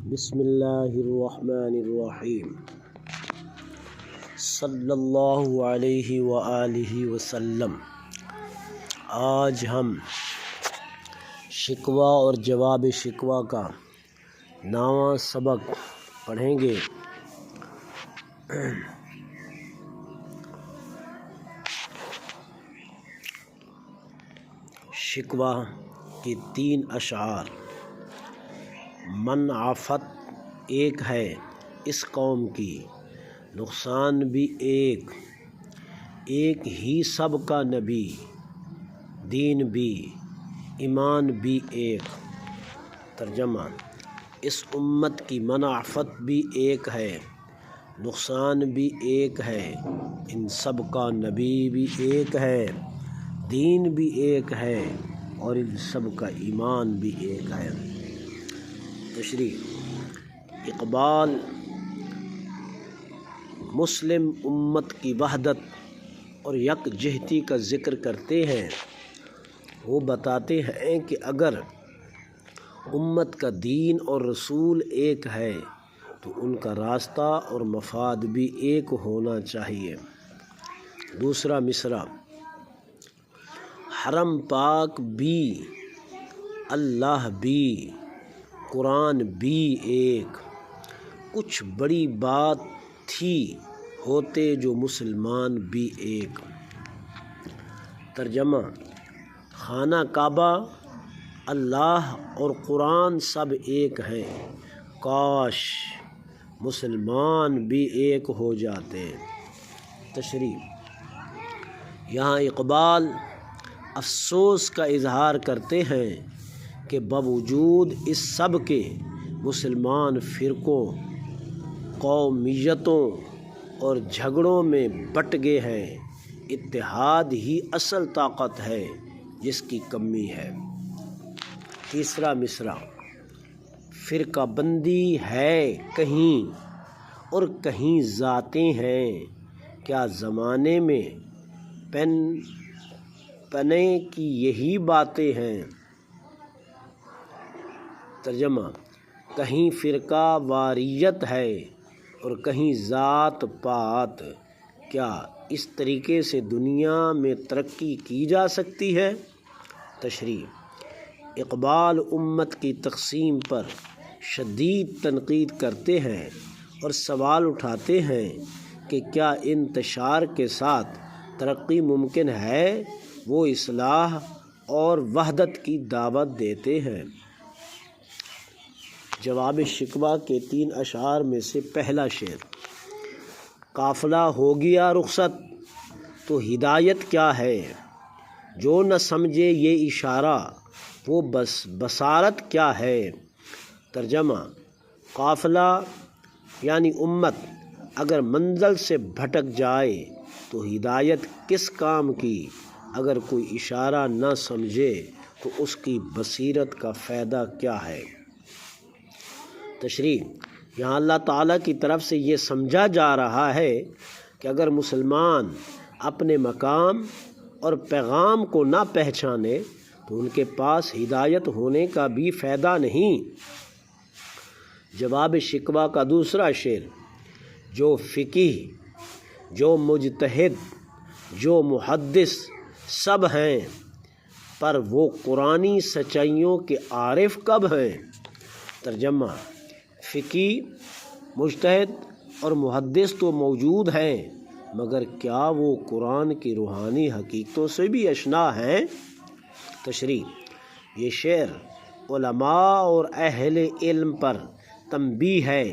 بسم اللہ الرحمن الرحیم صلی اللہ علیہ وآلہ وسلم۔ آج ہم شکوہ اور جواب شکوہ کا 9واں سبق پڑھیں گے۔ شکوہ کے 3 اشعار۔ منافت ایک ہے اس قوم کی، نقصان بھی ایک ہی سب کا نبی، دین بھی ایمان بھی ایک۔ ترجمہ: اس امت کی منافت بھی ایک ہے، نقصان بھی ایک ہے، ان سب کا نبی بھی ایک ہے، دین بھی ایک ہے اور ان سب کا ایمان بھی ایک ہے۔ تشریح: اقبال مسلم امت کی وحدت اور یکجہتی کا ذکر کرتے ہیں۔ وہ بتاتے ہیں کہ اگر امت کا دین اور رسول ایک ہے تو ان کا راستہ اور مفاد بھی ایک ہونا چاہیے۔ دوسرا مصرع: حرم پاک بھی، اللہ بھی، قرآن بھی ایک، کچھ بڑی بات تھی ہوتے جو مسلمان بھی ایک۔ ترجمہ: خانہ کعبہ، اللہ اور قرآن سب ایک ہیں، کاش مسلمان بھی ایک ہو جاتے۔ تشریح: یہاں اقبال افسوس کا اظہار کرتے ہیں کہ باوجود اس سب کے مسلمان فرقوں، قومیتوں اور جھگڑوں میں بٹ گئے ہیں۔ اتحاد ہی اصل طاقت ہے جس کی کمی ہے۔ تیسرا مصرع: فرقہ بندی ہے کہیں اور کہیں ذاتیں ہیں، کیا زمانے میں پنے کی یہی باتیں ہیں۔ ترجمہ: کہیں فرقہ واریت ہے اور کہیں ذات پات، کیا اس طریقے سے دنیا میں ترقی کی جا سکتی ہے؟ تشریح: اقبال امت کی تقسیم پر شدید تنقید کرتے ہیں اور سوال اٹھاتے ہیں کہ کیا انتشار کے ساتھ ترقی ممکن ہے؟ وہ اصلاح اور وحدت کی دعوت دیتے ہیں۔ جواب شکوہ کے 3 اشعار میں سے پہلا شعر: قافلہ ہو گیا رخصت تو ہدایت کیا ہے، جو نہ سمجھے یہ اشارہ وہ بصارت کیا ہے۔ ترجمہ: قافلہ یعنی امت اگر منزل سے بھٹک جائے تو ہدایت کس کام کی، اگر کوئی اشارہ نہ سمجھے تو اس کی بصیرت کا فائدہ کیا ہے۔ تشریح: یہاں اللہ تعالیٰ کی طرف سے یہ سمجھا جا رہا ہے کہ اگر مسلمان اپنے مقام اور پیغام کو نہ پہچانے تو ان کے پاس ہدایت ہونے کا بھی فائدہ نہیں۔ جواب شکوہ کا دوسرا شعر: جو فقیہ، جو مجتہد، جو محدث سب ہیں، پر وہ قرآنی سچائیوں کے عارف کب ہیں۔ ترجمہ: فقیہ، مجتہد اور محدث تو موجود ہیں، مگر کیا وہ قرآن کی روحانی حقیقتوں سے بھی آشنا ہیں؟ تشریح: یہ شعر علماء اور اہل علم پر تنبیہ ہے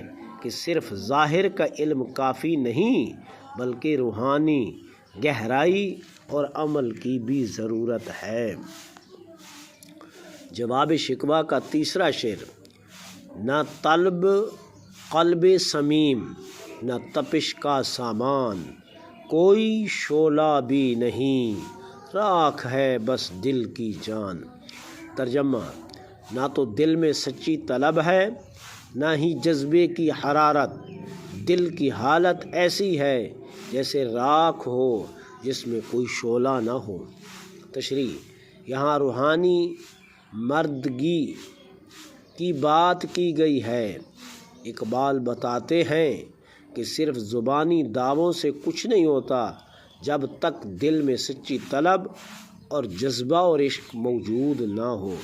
کہ صرف ظاہر کا علم کافی نہیں، بلکہ روحانی گہرائی اور عمل کی بھی ضرورت ہے۔ جواب شکوہ کا تیسرا شعر: نہ طلب قلب صمیم، نہ تپش کا سامان، کوئی شعلہ بھی نہیں، راکھ ہے بس دل کی جان۔ ترجمہ: نہ تو دل میں سچی طلب ہے، نہ ہی جذبے کی حرارت، دل کی حالت ایسی ہے جیسے راکھ ہو جس میں کوئی شعلہ نہ ہو۔ تشریح: یہاں روحانی مردگی کی بات کی گئی ہے۔ اقبال بتاتے ہیں کہ صرف زبانی دعووں سے کچھ نہیں ہوتا جب تک دل میں سچی طلب اور جذبہ اور عشق موجود نہ ہو۔